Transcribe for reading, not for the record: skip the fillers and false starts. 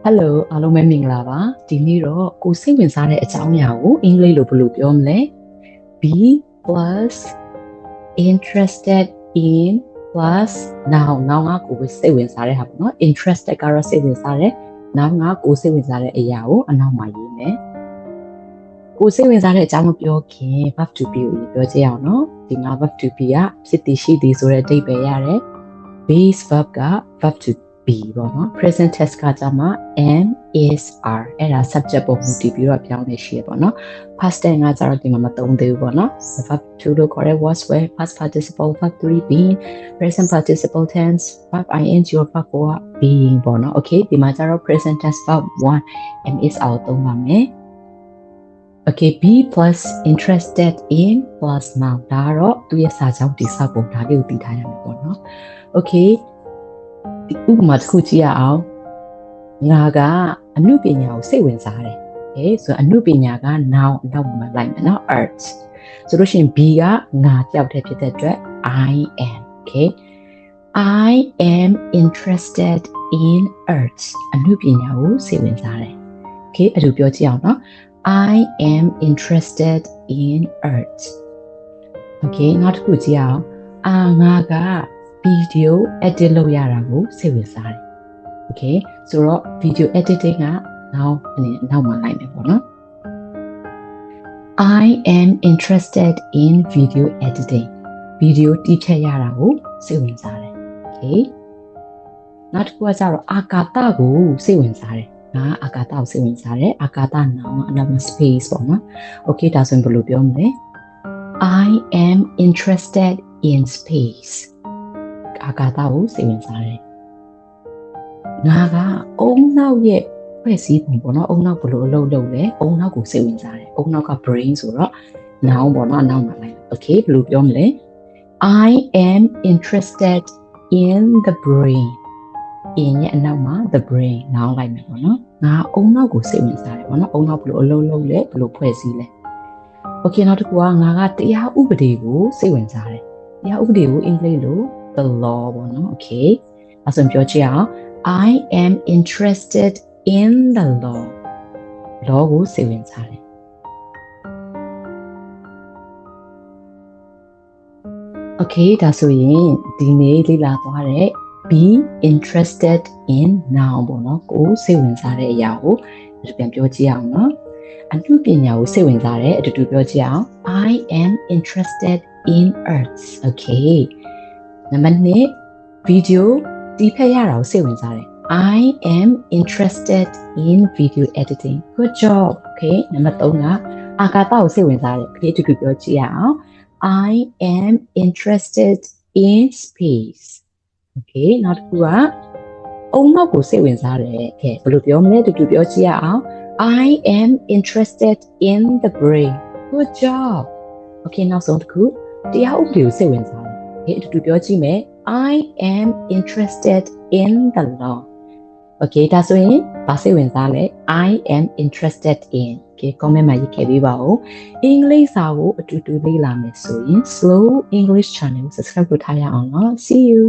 Hello အားလုံးပဲမင်္ဂလာပါဒီနေ့တော့ကိုစိတ်ဝင်စားတဲ့အကြောင်းအရာကိုအင်္ဂလိပ်လိုဘယ်လိုပြောမလဲ be plus interested in plus now ကကိုစိတ်ဝင်စားတဲ့ဟာပေါ့နော် interested ကတော့စိတ်ဝင်စားတယ် now ကကိုစိတ်ဝင်စားတဲ့အရာကိုအနောက်မှာရေးမယ်ကိုစိတ်ဝင်စားတဲ့အကြောင်းကိုပြောခင် verb to be ကိုပြောကြည့်အောင်နော်ဒီမှာ verb to be ကဖြစ်တည်ရှိသည်ဆိုတဲ့အဓိပ္ပာယ်ရတယ် base verb က verb to be ပေါ့နော် present tense ကကြမှာ am is are အဲ့ဒါ subject ပေါ်မူတည်ပြီးတော့ပြောင်းနေရှိရပေါ့နော် past tense ကကြတော့ဒီမှာမသုံးသေးဘူးပေါ့နော် verb to လို့ခေါ်တဲ့ was were past participle verb 3 being present participle tense verb ing or verb 4 being ပေါ့နော် okay ဒီမှာကြတော့ present tense verb 1 am is are သုံးပါမယ်Okay, be plus interested in plus now ဒါတော့သူရဲ့စာကြောင်းတိဆောက်ပုံဒါလေးကိုသိထားရမယ်ပေါ့နော် Okay ဒီဥပမာတစ်ခုကြည့်ရအောင်ငါကအနုပညာကိုစိတ်ဝင်စားတယ် Okay ဆိုတော့အနုပညာက now နောက်မှာလိုက်မယ်နော် art ဆိုလို့ရှိရင် be ကငါကြောက်တဲ့ဖြစ်တဲ့အတွက် I am Okay I am interested in art အနုပညာကိုစိတ်ဝင်စားတယ် Okay အဲ့လိုပြောကြည့်အောင်နော်I am interested in art. Okay, နောက်တစ်ခုကြည့်အောင်ငါက video edit လုပ်ရတာကိုစိတ်ဝင်စားတယ် Okay, ဆိုတော့ video editing ကနောက်မှာလိုက်မယ်ပေါ့နော် I am interested in video editing. Video တိကျရတာကိုစိတ်ဝင်စားတယ် Okay, နောက်တစ်ခုကကျတော့အာကာသကိုစိတ်ဝင်စားတယ်အာကာသကိုစိတ်ဝင်စားတယ်အာကာသနောင်အနောက်မှာ space ပေါ့နော် Okay ဒါဆိုရင်ဘယ်လိုပြောမလဲ I am interested in space အာကာသကိုစိတ်ဝင်စားတယ်ငါကအုံနောက်ရဲ့ဖွဲ့စည်းပုံပေါ့နော်အုံနောက်ဘယ်လိုအလုပ်လုပ်လဲအုံနောက်ကိုစိတ်ဝင်စားတယ်အုံနောက်က brain ဆိုတော့ noun ပေါ့နော်နောက်မှာလိုက် Okay ဘယ်လိုပြောမလဲ I am interested in the brain in ရဲ့အနောက်မှာ the brain နောင်လိုက်မယ်ပေါ့နော်ငါအုံနောက်ကိုစိတ်ဝင်စားတယ်ပေါ့နော်အုံနောက်ဘယ်လိုအလုပ်လုပ်လဲဘယ်လိုဖွဲ့စည်းလဲ Okay နောက်တစ်ခုကငါကတရားဥပဒေကိုစိတ်ဝင်စားတယ်တရားဥပဒေကိုအင်္ဂလိပ်လို the law ပေါ့နော် Okay အဲ့ဆိုပြောချင်အောင် I am interested in the law ကိုစိတ်ဝင်စားတယ် Okay ဒါဆိုရင်ဒီနေ့လေ့လာသွားတဲ့ be interested in now ပေါ့နော်ကိုစိတ်ဝင်စားတဲ့အရာကိုပြန်ပြောကြည့်အောင်နော်အမှုပညာကိုစိတ်ဝင်စားတဲ့အတူတူပြောကြည့်အောင် I am interested in arts Okay နံပါတ်1 video ဒီဖက်ရတာကိုစိတ်ဝင်စားတယ် I am interested in video editing good job Okay နံပါတ်3ကအာကာသကိုစိတ်ဝင်စားတယ် Okay အတူတူပြောကြည့်အောင် I am interested in space Okay နောက်တစ်ခုကအုံနောက်ကိုစိတ်ဝင်စားတယ်ကဲဘယ်လိုပြောမလဲတူတူပြောကြည့်ရအောင် I am interested in the brain good job Okay နောက်ဆုံးတစ်ခုတရားဥပဒေကိုစိတ်ဝင်စားတယ်ကဲတူတူပြောကြည့်မယ် I am interested in the law Okay ဒါဆိုရင်ဘာစိတ်ဝင်စားလဲ I am interested in ကဲ comment မှာရေးခဲ့ပေးပါဦးအင်္ဂလိပ်စာကိုအတူတူလေ့လာမယ်ဆိုရင် Slow English Channel ကို subscribe လုပ်ထားရအောင်နော် See you